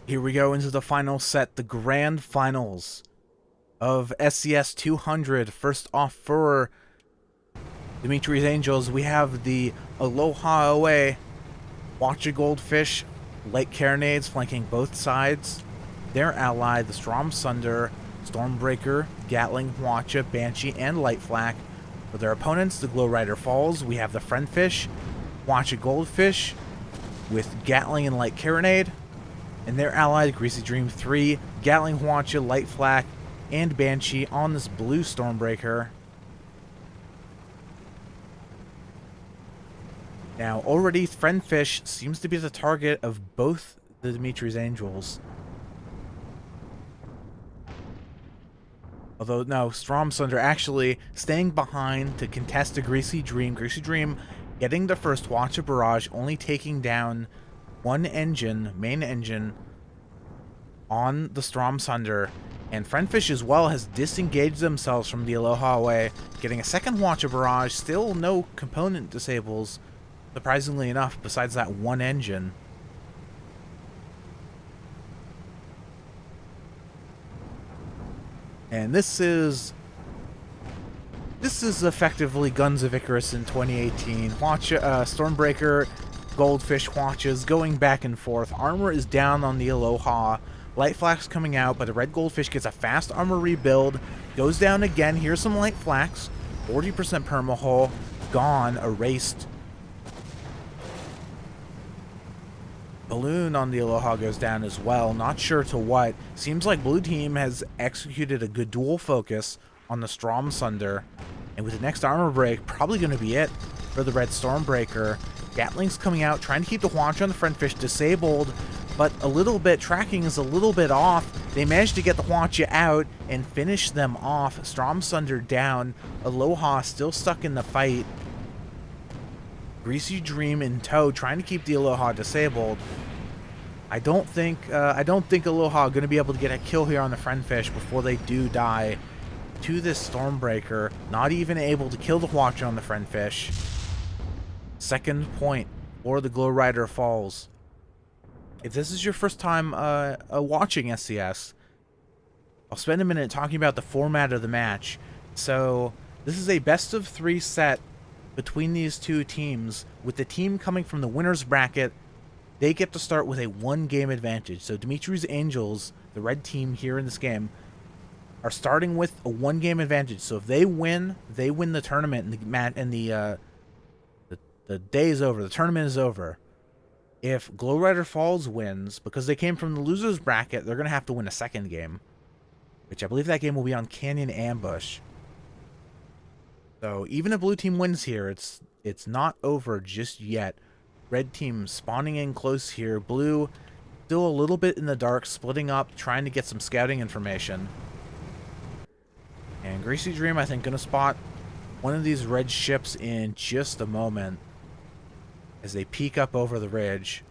Here we go into the final set, the grand finals of SCS 200. First off for Dmitrij's Angels, we have the Aloha away, Watcha Goldfish, Light Carronades flanking both sides. Their ally, the Strom Sunder, Stormbreaker, Gatling, Watcha, Banshee, and Light Flak. For their opponents, the Glowryder Falls, we have the Friendfish, Watcha Goldfish, with Gatling and Light Carronade. And their ally, Greasy Dream 3, Gatling, Watcha, Light Flak, and Banshee on this blue Stormbreaker. Now, already Friendfish seems to be the target of both the Dmitrij's Angels. Although, no, Strom Sunder actually staying behind to contest a Greasy Dream. Greasy Dream getting the first Watcha Barrage, only taking down one engine, main engine, on the Strom Sunder. And Friendfish as well has disengaged themselves from the Aloha away, getting a second Watcha Barrage. Still no component disables, surprisingly enough, besides that one engine. And this is effectively Guns of Icarus in 2018. Watcha, Stormbreaker, Goldfish, Watchas going back and forth. Armor is down on the Aloha. Light Flak's coming out, but the Red Goldfish gets a fast armor rebuild. Goes down again. Here's some Light Flaks. 40% permahull. Gone. Erased. Balloon on the Aloha goes down as well. Not sure to what. Seems like blue team has executed a good dual focus on the Strom Sunder. And with the next armor break, probably going to be it for the Red Stormbreaker. Gatling's coming out, trying to keep the Watcha on the Friendfish disabled, but a little bit, tracking is a little bit off. They managed to get the Watcha out and finish them off. Strom Sunder down. Aloha still stuck in the fight. Greasy Dream in tow, trying to keep the Aloha disabled. I don't think Aloha are going to be able to get a kill here on the Friendfish before they do die to this Stormbreaker. Not even able to kill the Watcha on the Friendfish. Second point for the Glowryder Falls. If this is your first time watching SCS, I'll spend a minute talking about the format of the match. So this is a best of 3 set between these two teams, with the team coming from the winner's bracket. They get to start with a 1-game advantage. So Dmitrij's Angels, the red team here in this game, are starting with a 1-game advantage. So if they win the tournament, and the day is over, the tournament is over. If Glowryder Falls wins, because they came from the loser's bracket, they're going to have to win a 2nd game, which I believe that game will be on Canyon Ambush. So even if blue team wins here, it's not over just yet. Red team spawning in close here. Blue still a little bit in the dark, splitting up, trying to get some scouting information. And Greasy Dream, I think, going to spot one of these red ships in just a moment as they peek up over the ridge.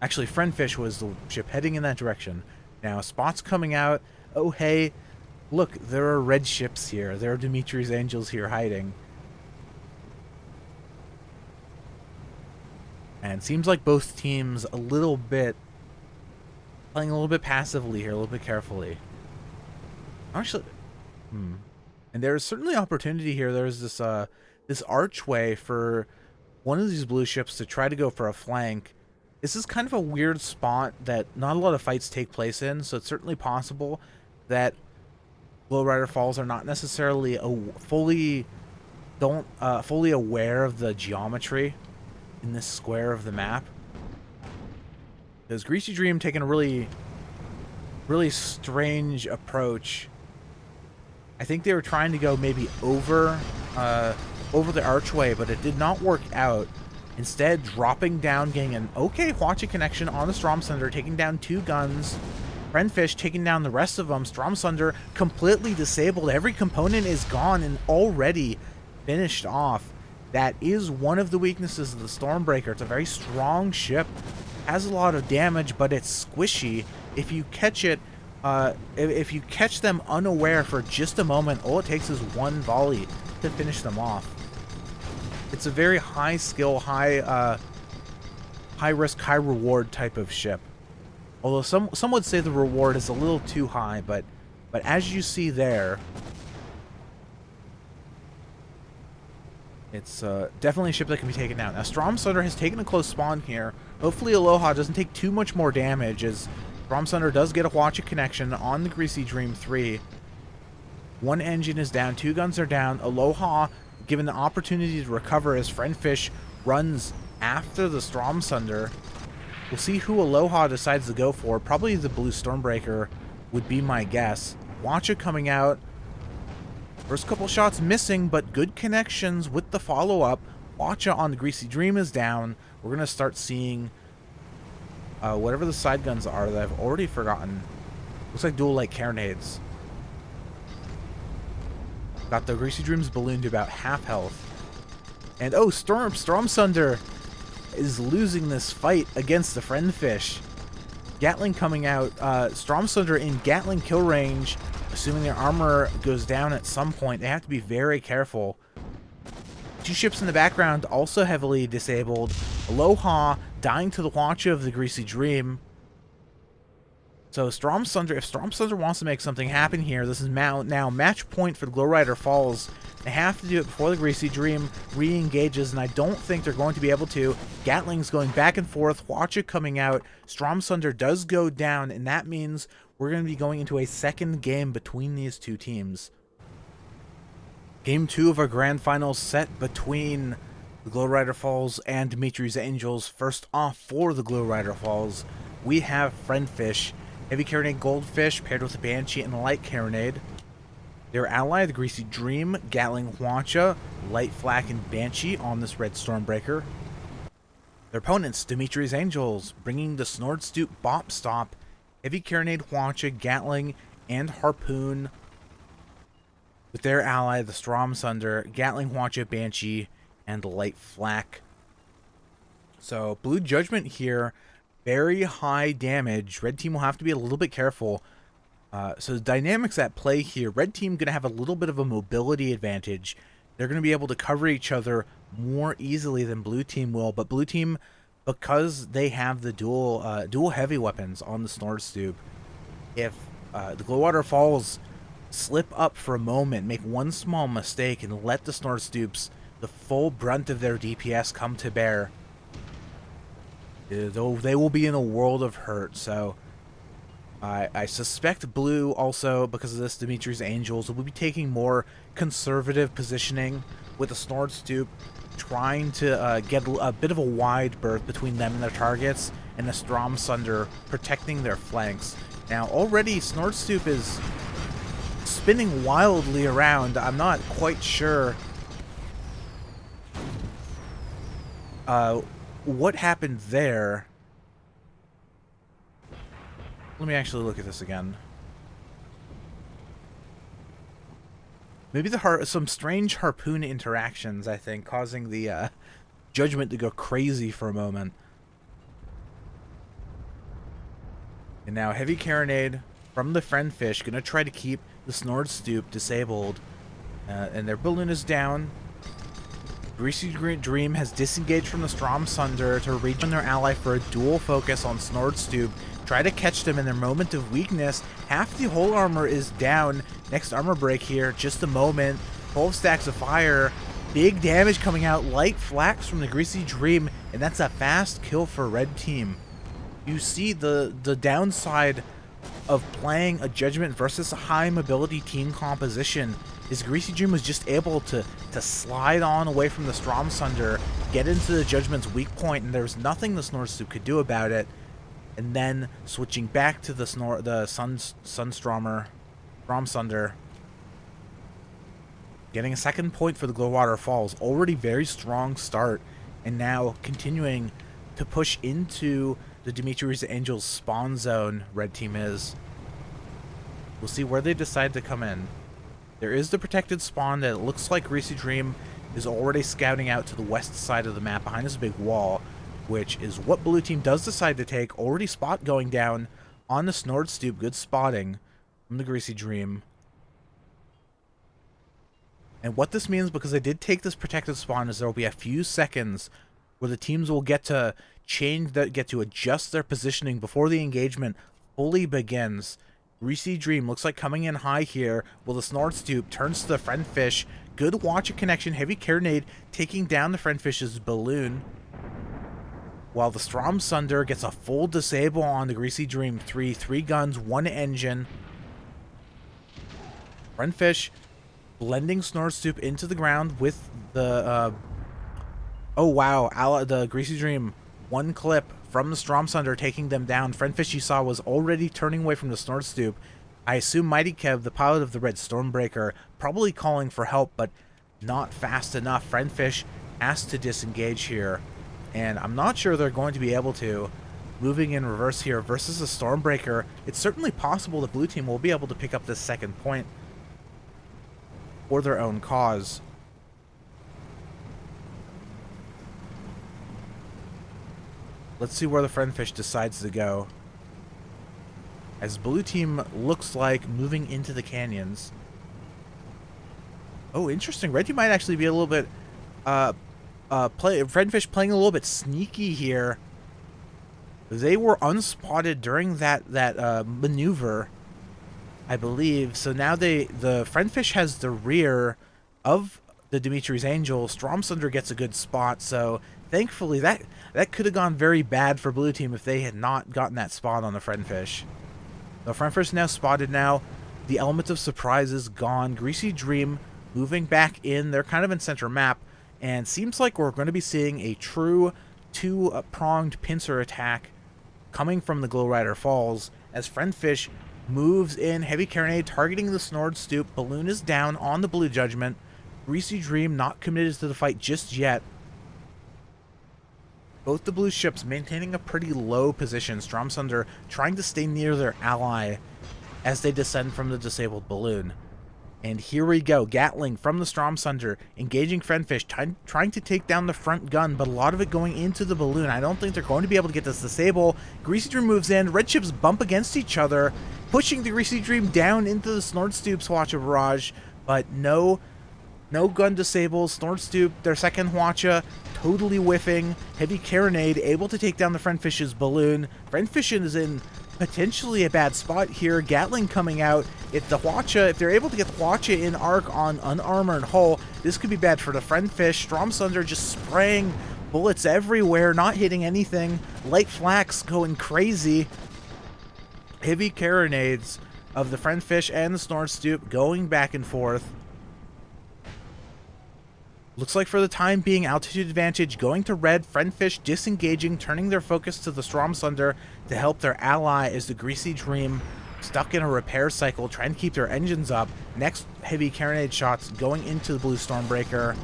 Actually, Friendfish was the ship heading in that direction. Now, Spot's coming out. Oh, hey, look, there are red ships here. There are Dmitrij's Angels here hiding. And it seems like both teams playing a little bit passively here, a little bit carefully. Actually, and there's certainly opportunity here. There's this archway for one of these blue ships to try to go for a flank. This is kind of a weird spot that not a lot of fights take place in, so it's certainly possible that Glowryder Falls are not necessarily fully aware of the geometry in this square of the map. Because Greasy Dream taking a really strange approach. I think they were trying to go maybe over the archway, but it did not work out. Instead, dropping down, getting an okay Watcha connection on the Strom Sunder, taking down 2 guns. Friendfish taking down the rest of them. Strom Sunder completely disabled. Every component is gone and already finished off. That is one of the weaknesses of the Stormbreaker. It's a very strong ship, has a lot of damage, but it's squishy. If you catch it, if you catch them unaware for just a moment, all it takes is one volley to finish them off. It's a very high skill, high high risk, high reward type of ship. Although some would say the reward is a little too high, but as you see there, it's definitely a ship that can be taken out. Now, Strom Sunder has taken a close spawn here. Hopefully Aloha doesn't take too much more damage, as Strom Sunder does get a Watch It connection on the Greasy Dream 3. One engine is down, 2 guns are down. Aloha given the opportunity to recover as Friendfish runs after the Strom Sunder. We'll see who Aloha decides to go for. Probably the Blue Stormbreaker would be my guess. Watch It coming out. First couple shots missing, but good connections with the follow-up. Watcha on the Greasy Dream is down. We're going to start seeing whatever the side guns are that I've already forgotten. Looks like dual light carronades. Got the Greasy Dream's balloon to about half health. And oh, Strom Sunder is losing this fight against the Friendfish. Gatling coming out. Strom Sunder in Gatling kill range. Assuming their armor goes down at some point, they have to be very careful. 2 ships in the background also heavily disabled. Aloha dying to the watch of the Greasy Dream. So Strom Sunder, if Strom Sunder wants to make something happen here, this is now match point for the Glowryder Falls. They have to do it before the Greasy Dream re-engages, and I don't think they're going to be able to. Gatling's going back and forth, Watch It coming out. Strom Sunder does go down, and that means we're going to be going into a second game between these 2 teams. Game 2 of our grand finals set between the Glowryder Falls and Dmitrij's Angels. First off for the Glowryder Falls, we have Friendfish. Heavy Carronade Goldfish paired with a Banshee and a Light Carronade. Their ally, the Greasy Dream, Gatling Hwacha, Light Flak, and Banshee on this Red Stormbreaker. Their opponents, Dmitrij's Angels, bringing the Snordstoop Bop Stop, Heavy Carronade Hwacha, Gatling, and Harpoon. With their ally, the Strom Sunder, Gatling Hwacha, Banshee, and Light Flak. So, Blue Judgment here. Very high damage. Red team will have to be a little bit careful. So the dynamics at play here. Red team going to have a little bit of a mobility advantage. They're going to be able to cover each other more easily than blue team will. But blue team, because they have the dual heavy weapons on the Snordstoop, if the Glowryder Falls slip up for a moment, make one small mistake, and let the Snordstoops, the full brunt of their DPS, come to bear, they will be in a world of hurt. So I suspect blue also, because of this, Dmitrij's Angels will be taking more conservative positioning with the Snordstoop, trying to get a bit of a wide berth between them and their targets, and the Strom Sunder protecting their flanks. Now already Snordstoop is spinning wildly around. I'm not quite sure what happened there. Let me actually look at this again. Maybe some strange Harpoon interactions, I think, causing the Judgment to go crazy for a moment. And now Heavy Carronade from the Friendfish gonna try to keep the Snordstoop disabled, and their balloon is down. Greasy Dream has disengaged from the Strom Sunder to reach on their ally for a dual focus on Snordstoop. Try to catch them in their moment of weakness. Half the whole armor is down. Next armor break here, just a moment. 12 stacks of fire. Big damage coming out. Light Flax from the Greasy Dream, and that's a fast kill for red team. You see the downside of playing a Judgment versus a high mobility team composition is Greasy Dream was just able to slide on away from the Strom Sunder, get into the Judgment's weak point, and there's nothing the Snordstoop could do about it. And then switching back to the Strom Sunder, getting a second point for the Glowryder Falls. Already very strong start, and now continuing to push into the Dmitrij's Angels spawn zone. Red team is. We'll see where they decide to come in. There is the protected spawn that it looks like Greasy Dream is already scouting out to the west side of the map behind this big wall, which is what blue team does decide to take. Already spot going down on the Snordstoop. Good spotting from the Greasy Dream. And what this means, because they did take this protected spawn, is there will be a few seconds where the teams will get to adjust their positioning before the engagement fully begins. Greasy Dream looks like coming in high here, while the Snortstoop turns to the Friendfish. Good watcher connection, heavy carronade taking down the Friendfish's balloon, while the Stromsunder gets a full disable on the Greasy Dream. 3 guns, 1 engine. Friendfish blending Snortstoop into the ground with the oh wow, the Greasy Dream, 1 clip from the Stromsunder taking them down. Friendfish, you saw, was already turning away from the Snortstoop. I assume Mighty Kev, the pilot of the Red Stormbreaker, probably calling for help, but not fast enough. Friendfish has to disengage here, and I'm not sure they're going to be able to. Moving in reverse here versus the Stormbreaker, it's certainly possible the blue team will be able to pick up this 2nd point for their own cause. Let's see where the Friendfish decides to go, as blue team looks like moving into the canyons. Oh, interesting. Red team might actually be a little bit Friendfish playing a little bit sneaky here. They were unspotted during that maneuver, I believe. So now the Friendfish has the rear of the Dmitrij's Angel. Stromsunder gets a good spot, so thankfully that could have gone very bad for blue team if they had not gotten that spot on the Friendfish. The Friendfish now spotted now. The element of surprise is gone. Greasy Dream moving back in. They're kind of in center map, and seems like we're going to be seeing a true 2-pronged pincer attack coming from the Glowryder Falls, as Friendfish moves in. Heavy carronade targeting the Snortstoop. Balloon is down on the Blue Judgment. Greasy Dream not committed to the fight just yet. Both the blue ships maintaining a pretty low position. Stromsunder trying to stay near their ally as they descend from the disabled balloon. And here we go. Gatling from the Stromsunder engaging Friendfish, trying to take down the front gun, but a lot of it going into the balloon. I don't think they're going to be able to get this disable. Greasy Dream moves in. Red ships bump against each other, pushing the Greasy Dream down into the Snortstoop's Hwacha barrage, but no gun disables. Snortstoop, their 2nd Hwacha, totally whiffing. Heavy carronade able to take down the Friendfish's balloon. Friendfish is in potentially a bad spot here. Gatling coming out. If they're able to get the Hwacha in arc on unarmored hull, this could be bad for the Friendfish. Stromsunder just spraying bullets everywhere, not hitting anything. Light Flax going crazy. Heavy carronades of the Friendfish and the Snortstoop going back and forth. Looks like for the time being, altitude advantage going to red. Friendfish disengaging, turning their focus to the Stromsunder to help their ally, as the Greasy Dream stuck in a repair cycle, trying to keep their engines up. Next heavy carronade shots going into the blue Stormbreaker.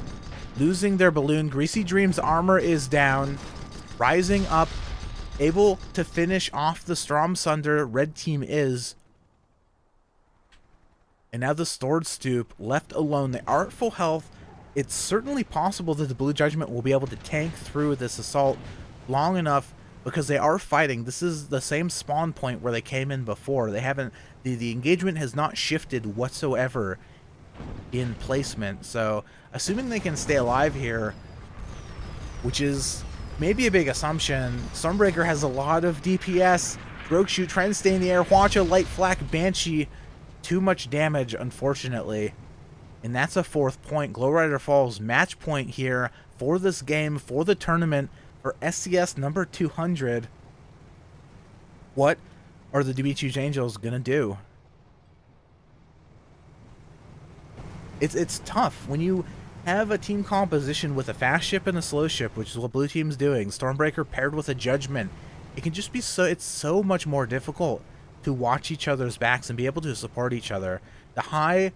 Losing their balloon. Greasy Dream's armor is down. Rising up, able to finish off the Stromsunder. Red team is. And now the Snortstoop left alone. They are at full health. It's certainly possible that the Blue Judgment will be able to tank through this assault long enough, because they are fighting. This is the same spawn point where they came in before. They haven't, the engagement has not shifted whatsoever in placement. So assuming they can stay alive here, which is maybe a big assumption. Stormbreaker has a lot of DPS. Rogue Shoot trying to stay in the air. Hwacha, Light Flak, Banshee. Too much damage, unfortunately. And that's a 4th point. Glowryder Falls match point here for this game, for the tournament, for SCS number 200. What are the Dmitrij Angels going to do? It's tough when you have a team composition with a fast ship and a slow ship, which is what blue team's doing. Stormbreaker paired with a Judgment. It can just be it's so much more difficult to watch each other's backs and be able to support each other. The high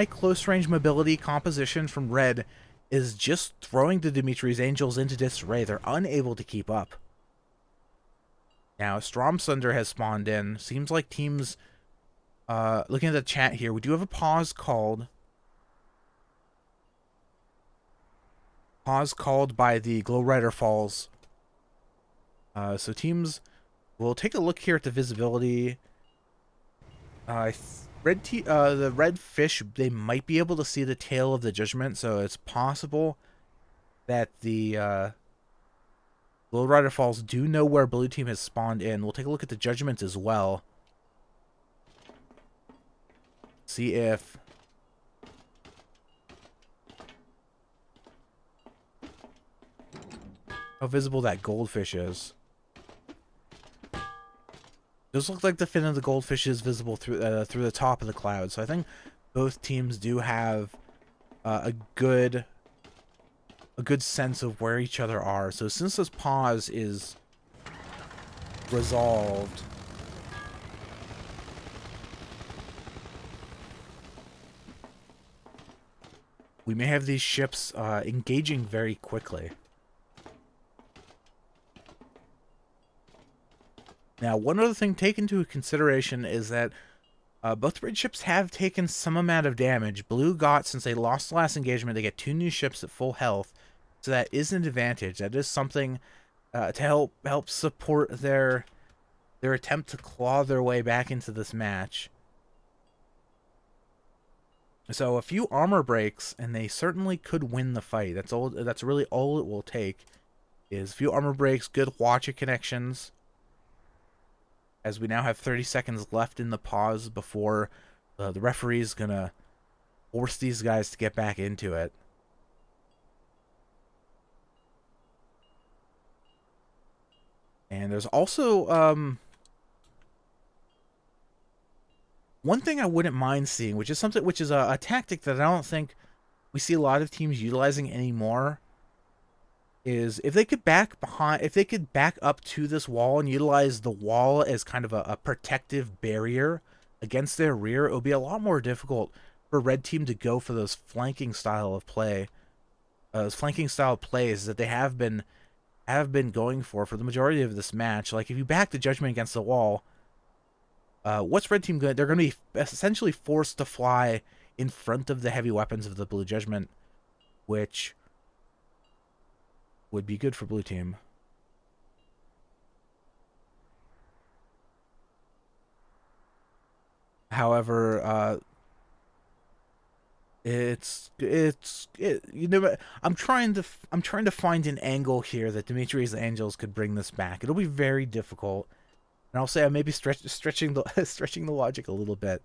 close range mobility composition from red is just throwing the Dmitrij's Angels into disarray. They're unable to keep up. Now Stromsunder has spawned in. Seems like teams, looking at the chat here, we do have a pause called by the Glowryder Falls. So teams, we'll take a look here at the visibility. The red fish, they might be able to see the tail of the Judgment, so it's possible that the Glowryder Falls do know where blue team has spawned in. We'll take a look at the judgment as well. See if how visible that goldfish is. Does look like the fin of the goldfish is visible through the top of the cloud. So I think both teams do have a good sense of where each other are. So since this pause is resolved, we may have these ships engaging very quickly. Now, one other thing taken into consideration is that both red ships have taken some amount of damage. Blue got, since they lost the last engagement, they get 2 new ships at full health. So that is an advantage. That is something to help support their attempt to claw their way back into this match. So a few armor breaks, and they certainly could win the fight. That's really all it will take, is a few armor breaks, good watcher connections. As we now have 30 seconds left in the pause before the referee is going to force these guys to get back into it. And there's also one thing I wouldn't mind seeing, which is a tactic that I don't think we see a lot of teams utilizing anymore, is if they could back up to this wall and utilize the wall as kind of a protective barrier against their rear, it would be a lot more difficult for red team to go for those flanking style of play, those flanking style plays that they have been going for the majority of this match. Like if you back the judgment against the wall, what's red team good? They're going to be essentially forced to fly in front of the heavy weapons of the blue judgment, which would be good for blue team. However, you know, I'm trying to find an angle here that Dmitrij's Angels could bring this back. It'll be very difficult, and I'll say I may be stretching the logic a little bit.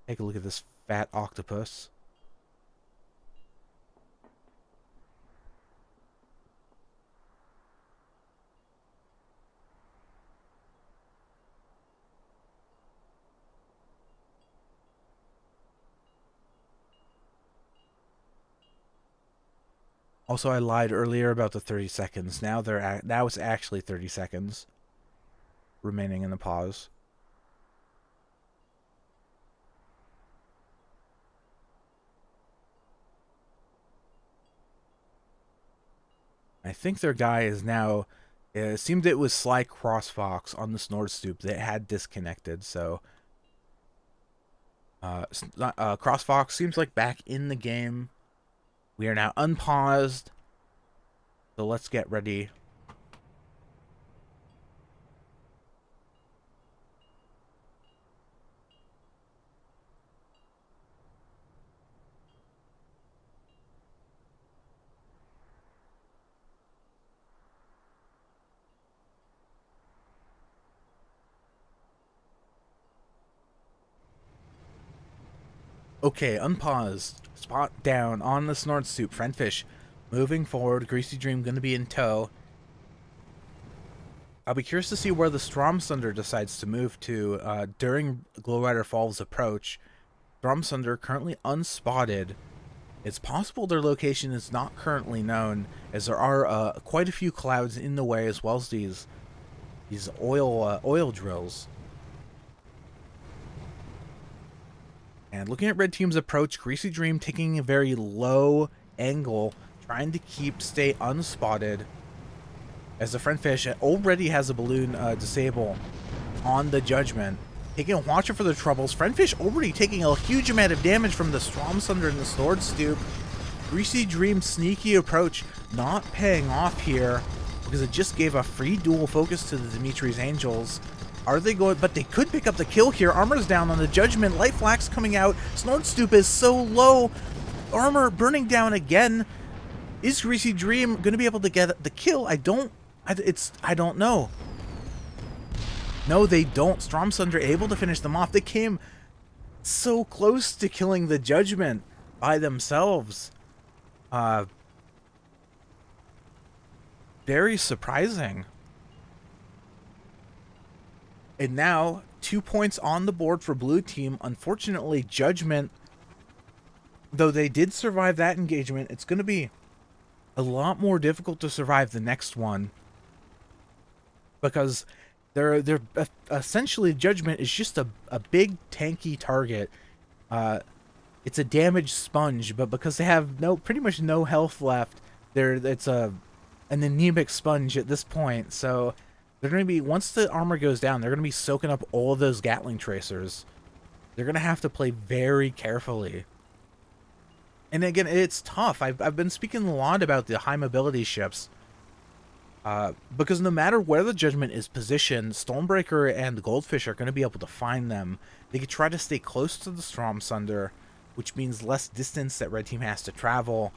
Take a look at this fat octopus. Also, I lied earlier about the 30 seconds. Now it's actually 30 seconds remaining in the pause. I think their guy is now... It seemed it was Sly Crossfox on the Snordstoop that had disconnected, so... Crossfox seems like back in the game. We are now unpaused, so let's get ready. Okay, unpaused. Spot down on the Snordstoop. Friendfish moving forward. Greasy Dream going to be in tow. I'll be curious to see where the Stromsunder decides to move to during Glowryder Falls' approach. Stromsunder currently unspotted. It's possible their location is not currently known, as there are quite a few clouds in the way, as well as these oil drills. And looking at red team's approach, Greasy Dream taking a very low angle, trying to stay unspotted, as the Friendfish already has a balloon disable on the Judgment. Taking a watcher for the troubles. Friendfish already taking a huge amount of damage from the Stromsunder and the Snordstoop. Greasy Dream's sneaky approach not paying off here. because it just gave a free dual focus to the Dmitrij's Angels. Are they going? But they could pick up the kill here. Armor's down on the Judgment. Light Flax coming out. Snortstoop is so low. Armor burning down again. Is Greasy Dream going to be able to get the kill? I don't know. No, they don't. Stromsunder able to finish them off. They came so close to killing the Judgment by themselves. Very surprising. And now, 2 points on the board for blue team. Unfortunately, Judgment, though they did survive that engagement, it's going to be a lot more difficult to survive the next one. Because they're essentially, Judgment is just a big tanky target. It's a damage sponge, but because they have pretty much no health left, it's an anemic sponge at this point. So they're going to be, once the armor goes down, they're going to be soaking up all of those Gatling tracers. They're going to have to play very carefully. And again, it's tough. I've been speaking a lot about the high mobility ships. Because no matter where the Judgment is positioned, Stormbreaker and the Goldfish are going to be able to find them. They could try to stay close to the Stromsunder, which means less distance that red team has to travel.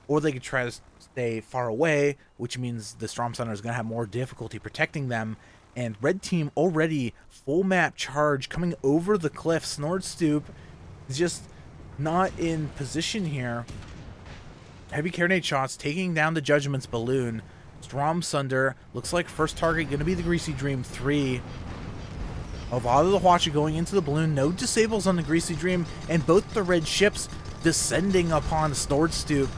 Or they could try to stay far away, which means the Stromsunder is going to have more difficulty protecting them. And red team already full map charge coming over the cliff. Snortstoop is just not in position here. Heavy carronade shots taking down the Judgment's balloon. Stromsunder looks like first target going to be the Greasy Dream 3. A lot of the Hwacha going into the balloon. No disables on the Greasy Dream, and both the red ships descending upon Snortstoop.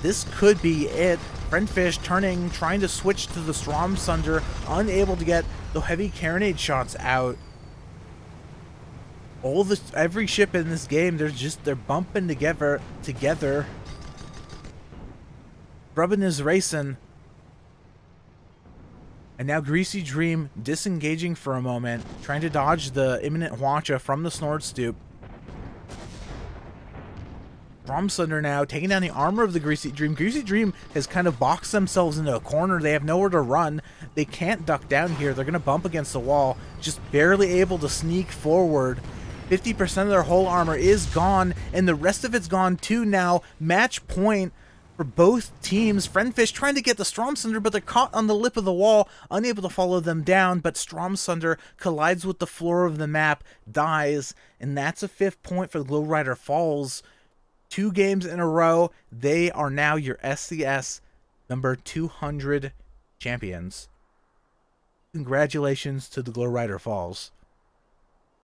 This could be it. Friendfish turning, trying to switch to the Stromsunder, unable to get the heavy carronade shots out. Every ship in this game, they're bumping together. Rubbin is racing. And now Greasy Dream disengaging for a moment, trying to dodge the imminent Hwacha from the Snortstoop. Stromsunder now taking down the armor of the Greasy Dream. Greasy Dream has kind of boxed themselves into a corner. They have nowhere to run. They can't duck down here. They're going to bump against the wall, just barely able to sneak forward. 50% of their whole armor is gone, and the rest of it's gone too now. Match point for both teams. Friendfish trying to get the Stromsunder, but they're caught on the lip of the wall, unable to follow them down. But Stromsunder collides with the floor of the map, dies, and that's a 5th point for the Glowryder Falls. 2 games in a row. They are now your SCS number 200 champions. Congratulations to the Glowryder Falls.